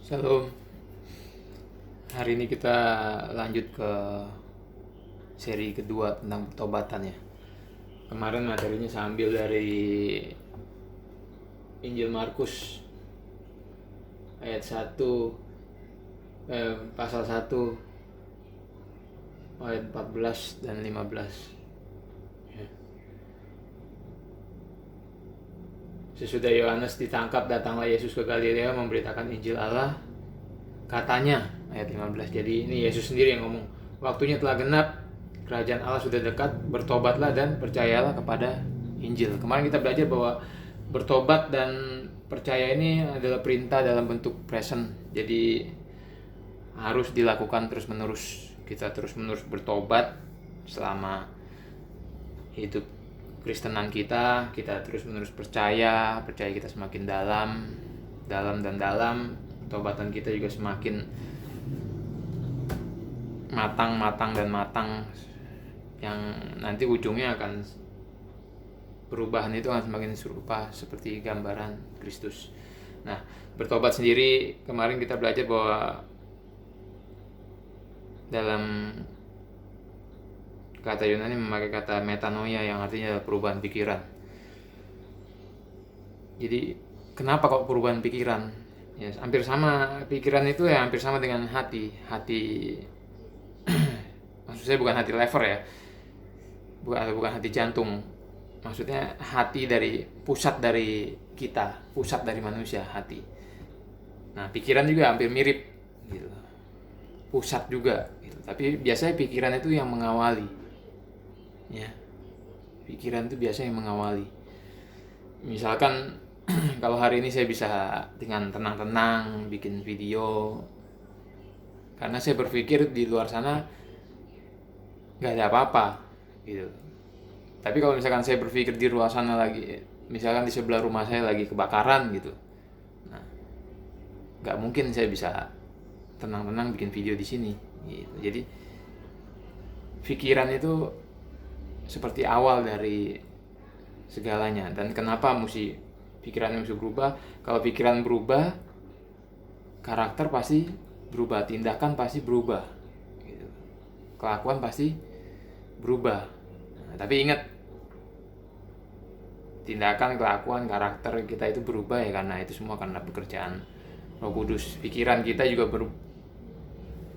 Shalom. Hari ini kita lanjut ke seri kedua tentang pertobatan ya. Kemarin materinya saya ambil dari Injil Markus ayat 1 pasal 1 ayat 14 dan 15. Ya. Sesudah Yohanes ditangkap, datanglah Yesus ke Galilea memberitakan Injil Allah. Katanya, ayat 15. Jadi ini Yesus sendiri yang ngomong. Waktunya telah genap, kerajaan Allah sudah dekat, bertobatlah dan percayalah kepada Injil. Kemarin kita belajar bahwa bertobat dan percaya ini adalah perintah dalam bentuk present. Jadi harus dilakukan terus-menerus. Kita terus-menerus bertobat selama hidup Kristenan kita terus-menerus percaya kita semakin dalam dan dalam, pertobatan kita juga semakin matang, yang nanti ujungnya akan perubahan itu akan semakin serupa seperti gambaran Kristus. Nah, bertobat sendiri kemarin kita belajar bahwa dalam kata Yunani memakai kata metanoia yang artinya perubahan pikiran. Jadi kenapa kok perubahan pikiran? Ya, hampir sama, pikiran itu ya hampir sama dengan hati. Maksud saya bukan hati lever ya, bukan hati jantung. Maksudnya hati dari pusat dari kita, pusat dari manusia, hati. Nah, pikiran juga hampir mirip gitu, pusat juga gitu. Tapi biasanya pikiran itu yang mengawali. Ya, pikiran itu biasanya yang mengawali. Misalkan kalau hari ini saya bisa dengan tenang-tenang bikin video, karena saya berpikir di luar sana nggak ada apa-apa gitu. Tapi kalau misalkan saya berpikir di luar sana lagi, misalkan di sebelah rumah saya lagi kebakaran gitu, nah, nggak mungkin saya bisa tenang-tenang bikin video di sini gitu. Jadi pikiran itu seperti awal dari segalanya. Dan kenapa pikirannya mesti berubah? Kalau pikiran berubah, karakter pasti berubah, tindakan pasti berubah gitu. Kelakuan pasti berubah. Nah, tapi ingat, tindakan, kelakuan, karakter kita itu berubah ya karena itu semua karena pekerjaan Roh Kudus. Pikiran kita juga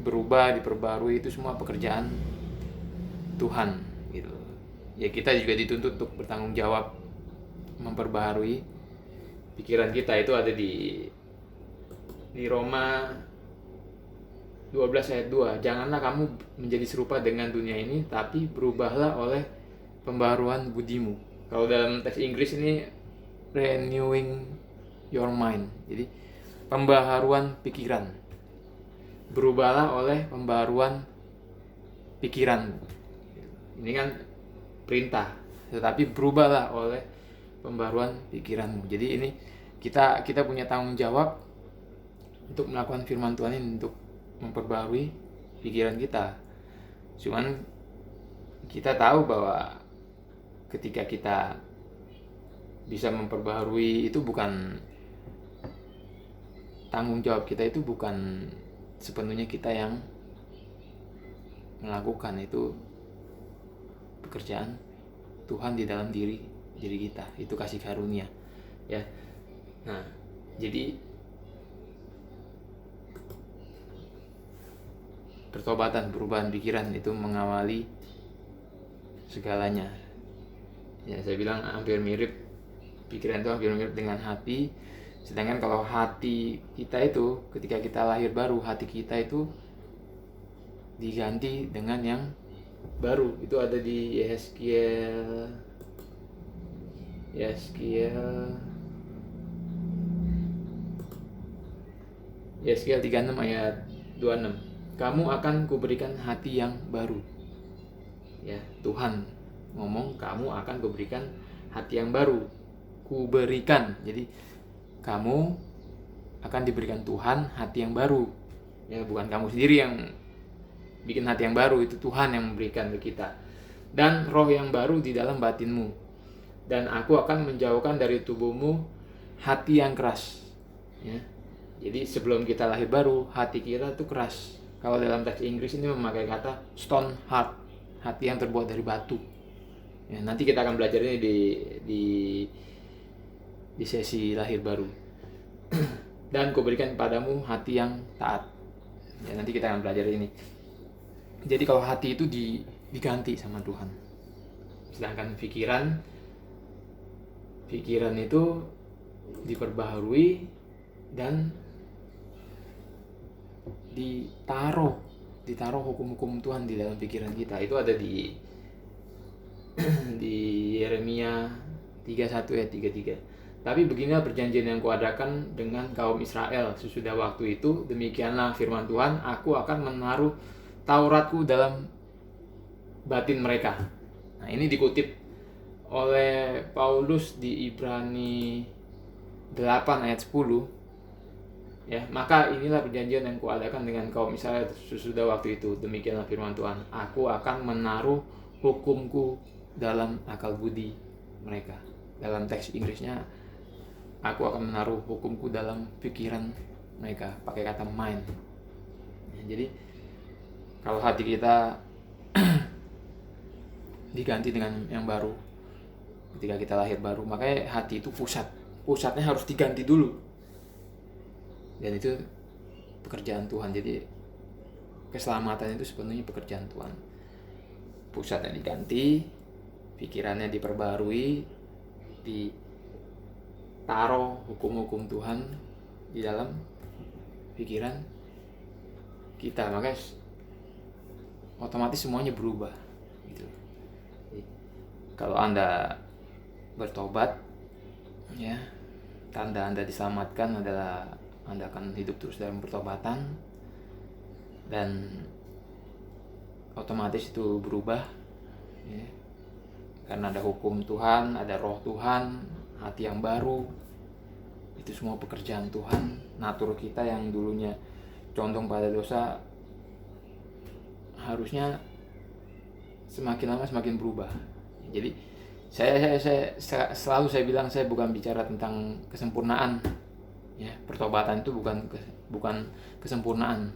berubah, diperbarui, itu semua pekerjaan Tuhan gitu. Ya kita juga dituntut untuk bertanggung jawab memperbaharui pikiran kita. Itu ada di Roma 12 ayat 2. Janganlah kamu menjadi serupa dengan dunia ini, tapi berubahlah oleh pembaharuan budimu. Kalau dalam teks Inggris ini renewing your mind. Jadi pembaharuan pikiran. Berubahlah oleh pembaharuan pikiran. Ini kan perintah, tetapi berubahlah oleh pembaruan pikiranmu. Jadi ini kita punya tanggung jawab untuk melakukan firman Tuhan ini, untuk memperbarui pikiran kita. Cuman kita tahu bahwa ketika kita bisa memperbarui itu bukan tanggung jawab kita, itu bukan sepenuhnya kita yang melakukan, itu pekerjaan Tuhan di dalam diri kita. Itu kasih karunia ya. Nah, jadi pertobatan, perubahan pikiran itu mengawali segalanya. Ya, saya bilang hampir mirip, pikiran itu hampir mirip dengan hati. Sedangkan kalau hati kita itu ketika kita lahir baru, hati kita itu diganti dengan yang baru. Itu ada di Yeskiel 36 ayat 26. Kamu akan kuberikan hati yang baru. Ya, Tuhan ngomong, kamu akan kuberikan hati yang baru. Kuberikan. Jadi kamu akan diberikan Tuhan hati yang baru. Ya, bukan kamu sendiri yang bikin hati yang baru, itu Tuhan yang memberikan ke kita. Dan roh yang baru di dalam batinmu. Dan aku akan menjauhkan dari tubuhmu hati yang keras. Ya. Jadi sebelum kita lahir baru, hati kita tuh keras. Kalau dalam teks Inggris ini memakai kata stone heart, hati yang terbuat dari batu. Ya, nanti kita akan belajar ini di sesi lahir baru. Dan kuberikan padamu hati yang taat. Ya, nanti kita akan belajar ini. Jadi kalau hati itu diganti sama Tuhan. Sedangkan pikiran itu diperbaharui dan ditaruh hukum-hukum Tuhan di dalam pikiran kita. Itu ada di Yeremia 31 ayat 33. Tapi beginilah perjanjian yang kuadakan dengan kaum Israel sesudah waktu itu, demikianlah firman Tuhan, aku akan menaruh Tauratku dalam batin mereka. Nah, ini dikutip oleh Paulus di Ibrani 8 ayat 10. Ya, maka inilah perjanjian yang kuadakan dengan kaum Israel sesudah waktu itu, demikianlah firman Tuhan, aku akan menaruh hukumku dalam akal budi mereka. Dalam teks Inggrisnya, aku akan menaruh hukumku dalam pikiran mereka, pakai kata mind. Ya, jadi kalau hati kita diganti dengan yang baru ketika kita lahir baru, makanya hati itu pusatnya harus diganti dulu, dan itu pekerjaan Tuhan. Jadi keselamatan itu sepenuhnya pekerjaan Tuhan. Pusatnya diganti, pikirannya diperbarui, ditaruh hukum-hukum Tuhan di dalam pikiran kita, makanya otomatis semuanya berubah gitu. Kalau Anda bertobat, ya, tanda Anda diselamatkan adalah Anda akan hidup terus dalam pertobatan, dan otomatis itu berubah, ya, karena ada hukum Tuhan, ada roh Tuhan, hati yang baru. Itu semua pekerjaan Tuhan. Natur kita yang dulunya condong pada dosa harusnya semakin lama semakin berubah. Jadi saya selalu bilang, saya bukan bicara tentang kesempurnaan. Ya, pertobatan itu bukan kesempurnaan,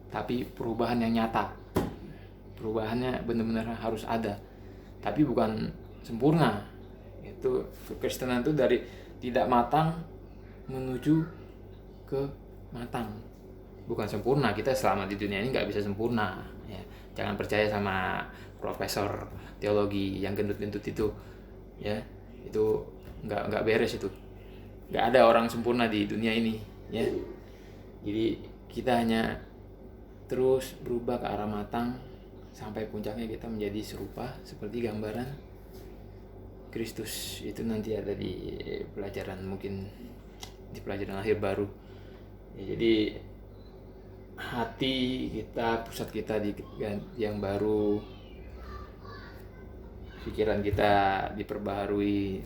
tapi perubahan yang nyata. Perubahannya benar-benar harus ada, tapi bukan sempurna. Itu kekristenan itu dari tidak matang menuju ke matang, bukan sempurna. Kita selama di dunia ini nggak bisa sempurna, ya. Jangan percaya sama profesor teologi yang gendut-gendut itu, ya. Itu nggak beres, itu nggak ada orang sempurna di dunia ini, ya. Jadi kita hanya terus berubah ke arah matang sampai puncaknya kita menjadi serupa seperti gambaran Kristus. Itu nanti ada di pelajaran, mungkin di pelajaran lahir baru, ya. Jadi hati kita, pusat kita yang baru, pikiran kita diperbaharui,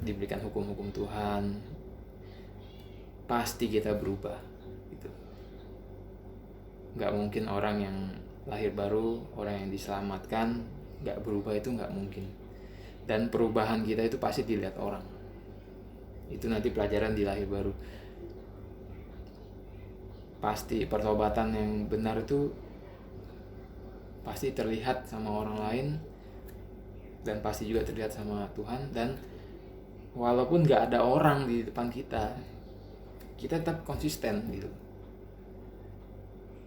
diberikan hukum-hukum Tuhan, pasti kita berubah gitu. Nggak mungkin orang yang lahir baru, orang yang diselamatkan nggak berubah, itu nggak mungkin. Dan perubahan kita itu pasti dilihat orang. Itu nanti pelajaran di lahir baru. Pasti pertobatan yang benar itu pasti terlihat sama orang lain, dan pasti juga terlihat sama Tuhan. Dan walaupun nggak ada orang di depan kita tetap konsisten gitu.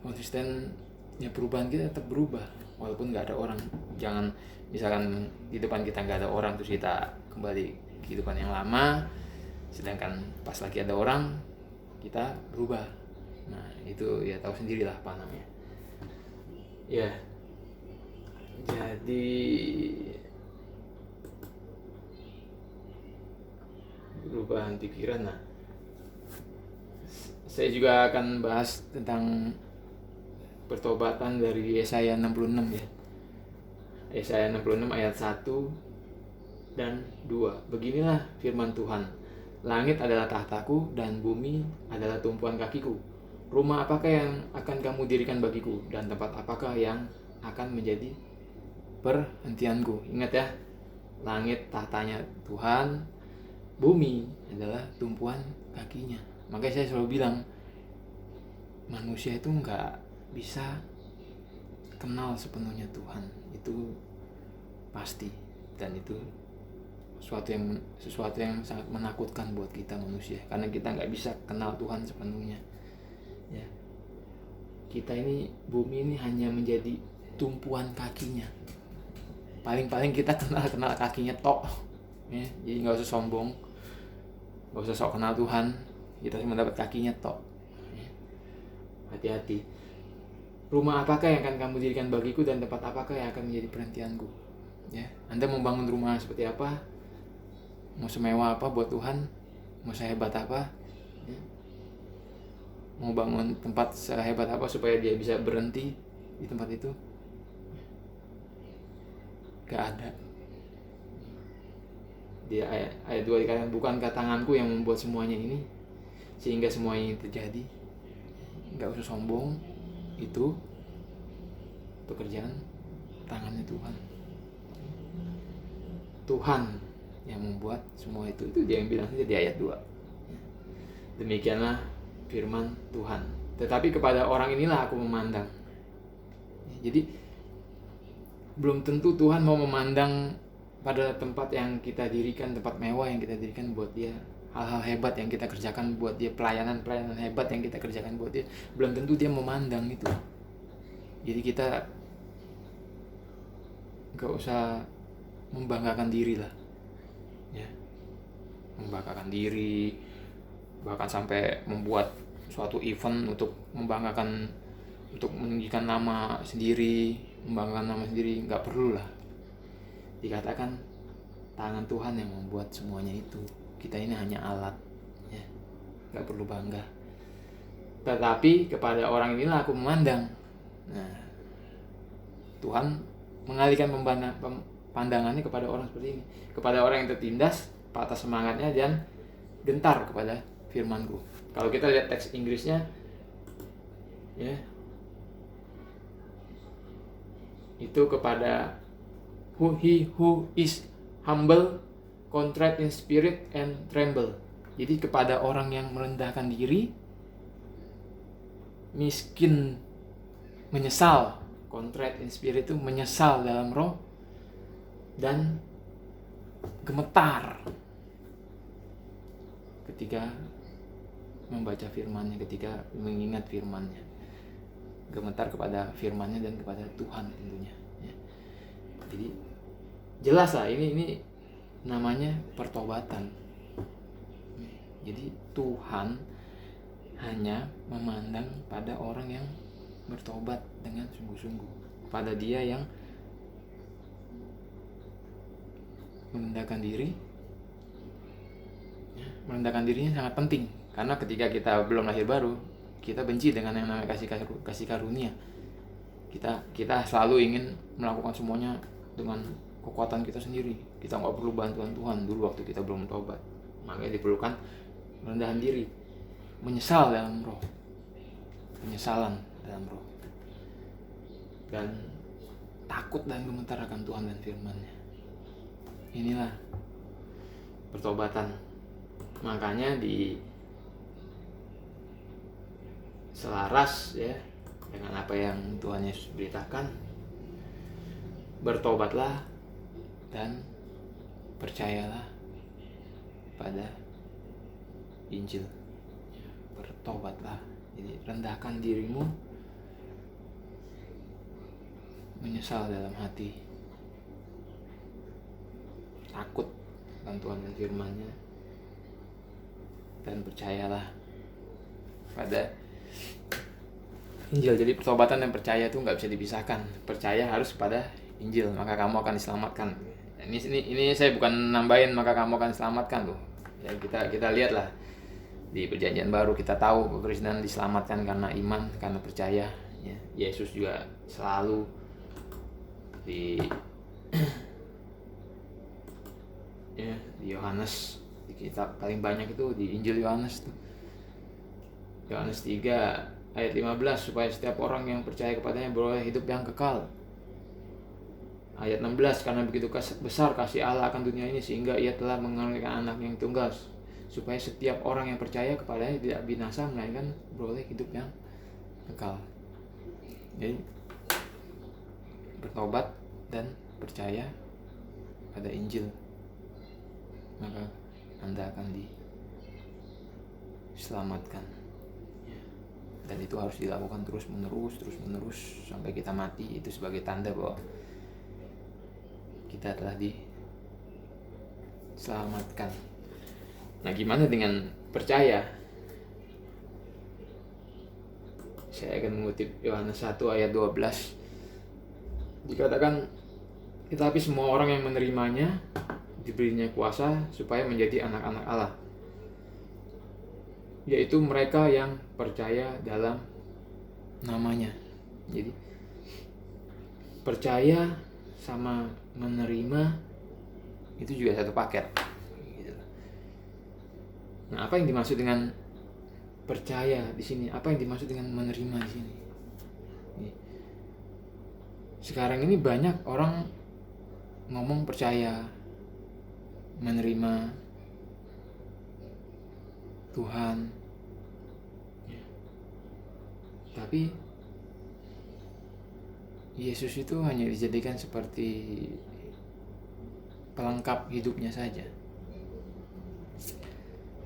Konsistennya perubahan kita tetap berubah walaupun nggak ada orang. Jangan misalkan di depan kita nggak ada orang terus kita kembali kehidupan yang lama, sedangkan pas lagi ada orang kita berubah. Nah, itu ya tahu sendirilah apa namanya. Ya, jadi perubahan pikiran. Nah, saya juga akan bahas tentang pertobatan dari Yesaya 66, ya. Yesaya 66 ayat 1 dan 2. Beginilah firman Tuhan. Langit adalah tahtaku dan bumi adalah tumpuan kakiku. Rumah apakah yang akan kamu dirikan bagiku, dan tempat apakah yang akan menjadi perhentianku? Ingat ya, langit tahtanya Tuhan, bumi adalah tumpuan kakinya. Makanya saya selalu bilang, manusia itu nggak bisa kenal sepenuhnya Tuhan, itu pasti. Dan itu sesuatu yang sangat menakutkan buat kita manusia, karena kita nggak bisa kenal Tuhan sepenuhnya. Ya, kita ini, bumi ini hanya menjadi tumpuan kakinya. Paling-paling kita kenal kakinya tok. Ya, jadi nggak usah sombong, nggak usah sok kenal Tuhan, kita cuma dapat kakinya tok. Ya, hati-hati. Rumah apakah yang akan kamu dirikan bagiku, dan tempat apakah yang akan menjadi perhentianku? Ya, Anda membangun rumah seperti apa? Mau semewah apa buat Tuhan? Mau sehebat apa? Ya. Mau bangun tempat sehebat apa supaya dia bisa berhenti di tempat itu? Gak ada. Dia ayat 2 dikatakan, bukankah tanganku yang membuat semuanya ini, sehingga semua ini terjadi? Gak usah sombong, itu pekerjaan tangannya Tuhan. Tuhan yang membuat semua itu dia yang bilang saja di ayat 2. Demikianlah firman Tuhan. Tetapi kepada orang inilah aku memandang. Jadi belum tentu Tuhan mau memandang pada tempat yang kita dirikan, tempat mewah yang kita dirikan buat dia, hal-hal hebat yang kita kerjakan buat dia, pelayanan hebat yang kita kerjakan buat dia. Belum tentu dia memandang itu. Jadi kita gak usah membanggakan diri lah, ya, membanggakan diri, bahkan sampai membuat suatu event untuk membanggakan, untuk meninggikan nama sendiri, membanggakan nama sendiri. Nggak perlu lah. Dikatakan tangan Tuhan yang membuat semuanya itu. Kita ini hanya alat, ya, nggak perlu bangga. Tetapi kepada orang inilah aku memandang. Nah, Tuhan mengalihkan pandangannya kepada orang seperti ini, kepada orang yang tertindas, patah semangatnya, dan gentar kepada firman-Ku. Kalau kita lihat teks Inggrisnya, ya, itu kepada he who is humble, contrite in spirit, and tremble. Jadi kepada orang yang merendahkan diri, miskin, menyesal. Contrite in spirit itu menyesal dalam roh, dan gemetar ketika membaca firman-Nya, ketika mengingat firman-Nya. Gemetar kepada firman-Nya dan kepada Tuhan tentunya, ya. Jadi jelas lah, ini namanya pertobatan. Jadi Tuhan hanya memandang pada orang yang bertobat dengan sungguh-sungguh, pada dia yang merendahkan diri. Merendahkan dirinya sangat penting, karena ketika kita belum lahir baru, kita benci dengan yang namanya kasih karunia. Kita selalu ingin melakukan semuanya dengan kekuatan kita sendiri. Kita nggak perlu bantuan Tuhan dulu waktu kita belum tobat. Makanya diperlukan merendahan diri, menyesal dalam roh, penyesalan dalam roh, dan takut dan gemetar akan Tuhan dan firman-Nya. Inilah pertobatan. Makanya di selaras, ya, dengan apa yang Tuhan Yesus beritakan, bertobatlah dan percayalah pada Injil. Bertobatlah. Jadi rendahkan dirimu, menyesal dalam hati, takut akan Tuhan dan firman-Nya, dan percayalah pada Injil. Jadi pertobatan dan percaya itu nggak bisa dipisahkan. Percaya harus pada Injil, maka kamu akan diselamatkan. Ini saya bukan nambahin maka kamu akan diselamatkan loh. Ya, kita lihatlah di Perjanjian Baru, kita tahu Kristen diselamatkan karena iman, karena percaya. Ya, Yesus juga selalu di ya, di Yohanes, di kitab paling banyak itu di Injil Yohanes tuh. Yohanes 3 ayat 15, supaya setiap orang yang percaya kepadanya beroleh hidup yang kekal. Ayat 16, karena begitu besar kasih Allah akan dunia ini, sehingga ia telah mengaruniakan anak yang tunggal, supaya setiap orang yang percaya kepadanya tidak binasa melainkan beroleh hidup yang kekal. Jadi bertobat dan percaya pada Injil, maka Anda akan diselamatkan. Dan itu harus dilakukan terus menerus sampai kita mati. Itu sebagai tanda bahwa kita telah diselamatkan. Nah, gimana dengan percaya? Saya akan mengutip Yohanes 1 ayat 12. Dikatakan, tetapi semua orang yang menerimanya diberinya kuasa supaya menjadi anak-anak Allah, yaitu mereka yang percaya dalam namanya. Jadi percaya sama menerima itu juga satu paket. Nah, apa yang dimaksud dengan percaya di sini? Apa yang dimaksud dengan menerima di sini? Sekarang ini banyak orang ngomong percaya, menerima Tuhan, tapi Yesus itu hanya dijadikan seperti pelengkap hidupnya saja.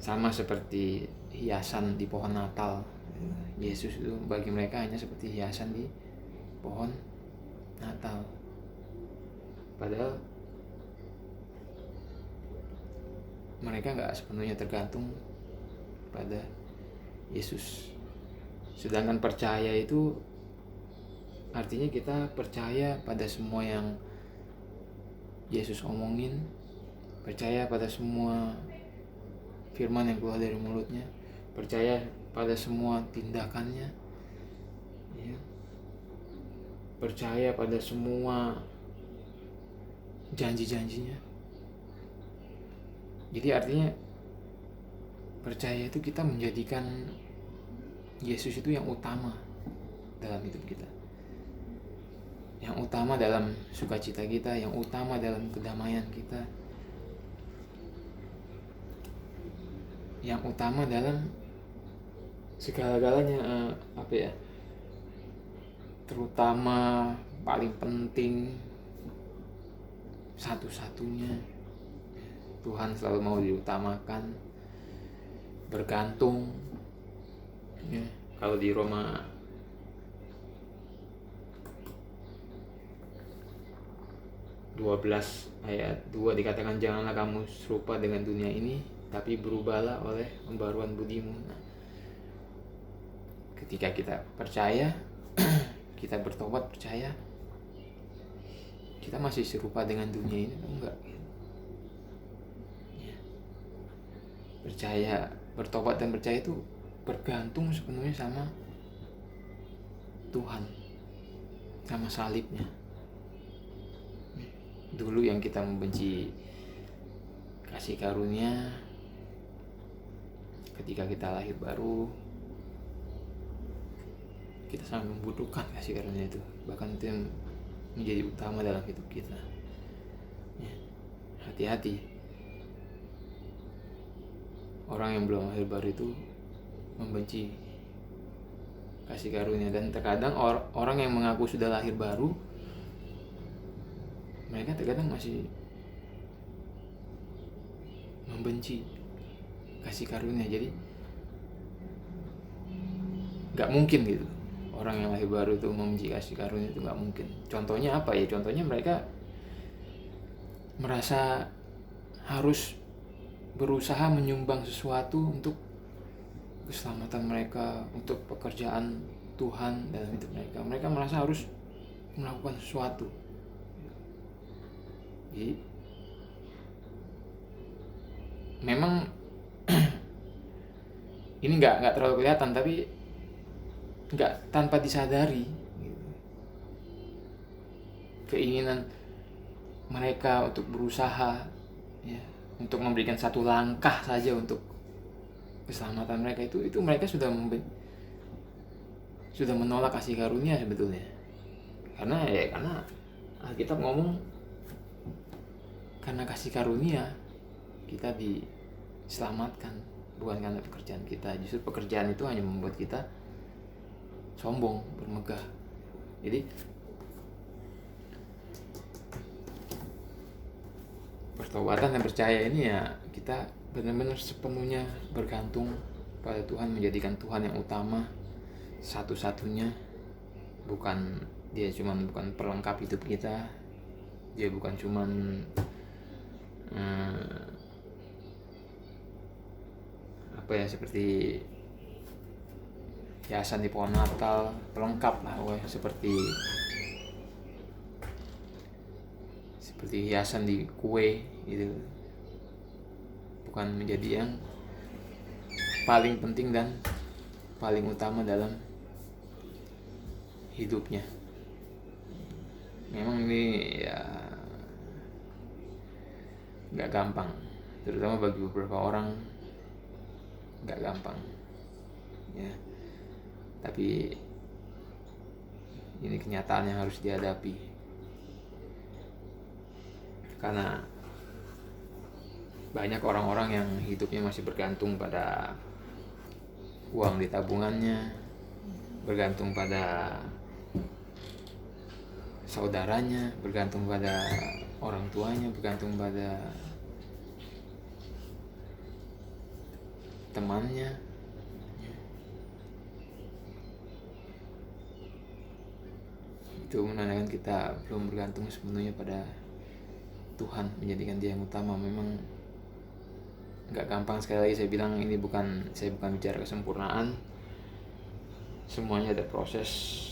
Sama seperti hiasan di pohon Natal. Yesus itu bagi mereka hanya seperti hiasan di pohon Natal. Padahal mereka gak sepenuhnya tergantung pada Yesus. Sedangkan percaya itu artinya kita percaya pada semua yang Yesus omongin, percaya pada semua firman yang keluar dari mulutnya, percaya pada semua tindakannya, ya. Percaya pada semua janji-janjinya. Jadi artinya percaya itu kita menjadikan Yesus itu yang utama dalam hidup kita, yang utama dalam sukacita kita, yang utama dalam kedamaian kita, yang utama dalam segala-galanya. Terutama, paling penting, satu-satunya, Tuhan selalu mau diutamakan, bergantung, ya. Kalau di Roma 12 ayat 2 dikatakan, janganlah kamu serupa dengan dunia ini, tapi berubahlah oleh pembaruan budimu. Nah, ketika kita percaya, kita bertobat percaya, kita masih serupa dengan dunia ini atau enggak? Ya. Percaya, bertobat dan percaya itu bergantung sepenuhnya sama Tuhan, sama salibnya. Dulu yang kita membenci kasih karunia, ketika kita lahir baru, kita sangat membutuhkan kasih karunia itu, bahkan itu yang menjadi utama dalam hidup kita. Ya, hati-hati, orang yang belum lahir baru itu membenci kasih karunia. Dan terkadang orang yang mengaku sudah lahir baru, mereka terkadang masih membenci kasih karunia. Jadi gak mungkin gitu orang yang lahir baru itu membenci kasih karunia, itu gak mungkin. Contohnya apa ya? Contohnya mereka merasa harus berusaha menyumbang sesuatu untuk keselamatan mereka, untuk pekerjaan Tuhan dalam hidup mereka. Mereka merasa harus melakukan sesuatu. Jadi memang ini nggak terlalu kelihatan, tapi nggak tanpa disadari gitu. Keinginan mereka untuk berusaha, ya, untuk memberikan satu langkah saja untuk keselamatan mereka, itu mereka sudah menolak kasih karunia sebetulnya. Karena Alkitab ngomong, karena kasih karunia kita selamatkan, bukan karena pekerjaan kita. Justru pekerjaan itu hanya membuat kita sombong, bermegah. Jadi pertobatan dan percaya ini ya kita benar-benar sepenuhnya bergantung pada Tuhan, menjadikan Tuhan yang utama, satu-satunya. Dia bukan pelengkap hidup kita, dia bukan cuman seperti hiasan di pohon Natal, pelengkap lah, seperti hiasan di kue gitu. Bukan menjadi yang paling penting dan paling utama dalam hidupnya. Memang ini ya nggak gampang, terutama bagi beberapa orang nggak gampang ya, tapi ini kenyataan yang harus dihadapi. Karena banyak orang-orang yang hidupnya masih bergantung pada uang di tabungannya, bergantung pada saudaranya, bergantung pada orang tuanya, bergantung pada temannya. Itu menandakan kita belum bergantung sepenuhnya pada Tuhan, menjadikan Dia yang utama. Memang nggak gampang. Sekali lagi saya bilang, saya bukan bicara kesempurnaan. Semuanya ada proses.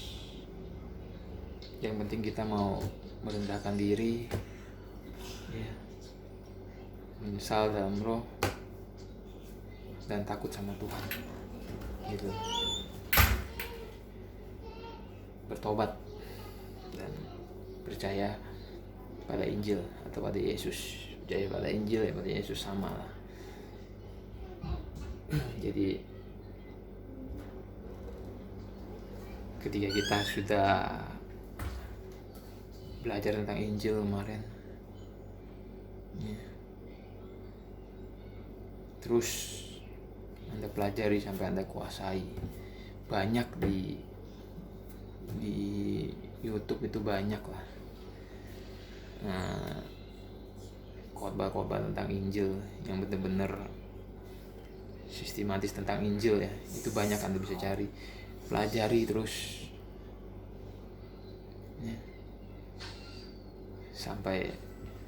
Yang penting kita mau merendahkan diri, ya, menyesal dalam roh, dan takut sama Tuhan, gitu. Bertobat dan percaya pada Injil atau pada Yesus. Percaya pada Injil ya pada Yesus, sama lah. Jadi ketika kita sudah belajar tentang Injil kemarin ya, terus Anda pelajari sampai Anda kuasai. Banyak di YouTube itu banyak lah khotbah-khotbah tentang Injil yang benar-benar sistematis tentang Injil ya. Itu banyak, Anda bisa cari, pelajari terus ya, sampai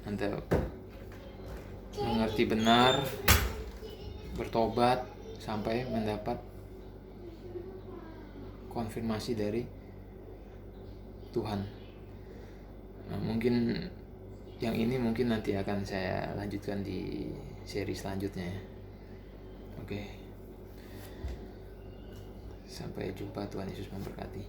Anda mengerti benar, bertobat, sampai mendapat konfirmasi dari Tuhan. Nah, mungkin yang ini nanti akan saya lanjutkan di seri selanjutnya ya. Oke. Sampai jumpa, Tuhan Yesus memberkati.